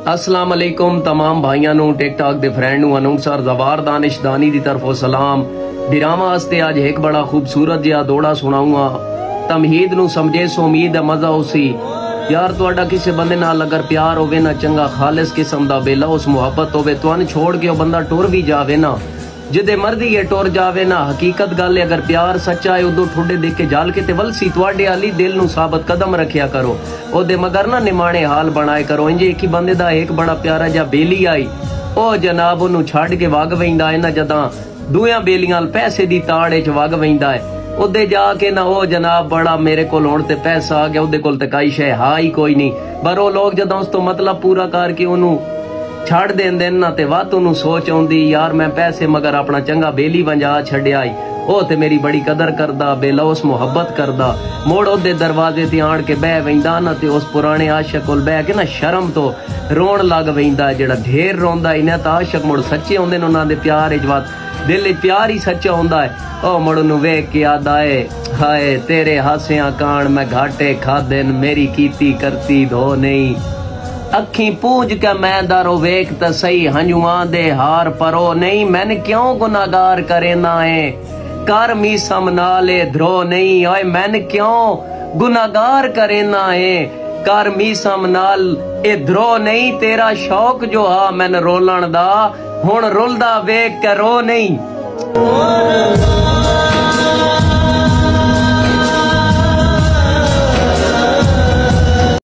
अस्सलाम वालेकुम तमाम भाइयों नू टिकटॉक दे फ्रेंड नू अनूप सर जवार दानिश दानी दी तरफों सलाम। डिरामा वास्ते आज एक बड़ा खूबसूरत जिहा दौड़ा सुनाऊंगा। तमहीद नू समझे सो उम्मीद है मजा उसी। यार तुहाडा किसी बंदे नाल अगर प्यार होवे ना, चंगा खालिस किस्म दा बेला उस मुहब्बत होवे, तुहानू छोड़ के वो बंदा टुर भी जावे ना, जिदे मर्जी ये टुर जावे ना, हकीकत गल है अगर प्यार सच्चा है उदो ठुडे देख के जाल के ते वलसी तुहाडे आली दिल नू साबत कदम रखिया करो, ओदे मगर ना निमाणे हाल बनाए करो। इंजे एक ही बंदे दा एक बड़ा प्यारा जा बेली आई, ओ जनाब ओनू छड़ के वग वैंदा है ना, जदा दुया बेलियां पैसे दी ताड़ च वग वैंदा है, उदे जाके ना ओ जनाब बड़ा मेरे कोल हुण ते पैसा आ गया, उदे कोल ते कई शे हा ही कोई नहीं, पर ओ लोग जदा उस तो मतलब पूरा करके ओनू छड़ देंदे ना ते वत ओनू सोच आउंदी यार मैं पैसे मगर अपना चंगा बेली वंजा छड्या आई, ओ ते मेरी बड़ी कदर करदा, बेला उस मुहब्बत करदा, मोड़ ओदे दरवाजे ते आण के बह वैंदा ना ते उस पुराने आशिक कोल बह के ना शर्म तो रोण लग वैंदा। जेड़ा ढेर रोंदा इन्हां तां आशिक मुड़ सच्चे हुंदे ने, उन्हां दे प्यार इच वत दिल प्यार ही सच्चा हुंदा है। ओ मुड़ नू वेख के आदा है हाय तेरे हासियां कान मैं घाटे खादन, मेरी कीती करती धो नहीं, अखी पूंज के मैं दारो वेख त सही, हंजुआं दे हार परो नहीं, मैंने क्यों गुनाहगार करे ना है, कर मीसम नाले ध्रो नहीं, ओए मैंने क्यों गुनाहगार करे ना है, कर मीसम नाल ए ध्रो नहीं, तेरा शौक जो हा मैंने रोलण दा, हुण रुलदा वेख के रो नहीं।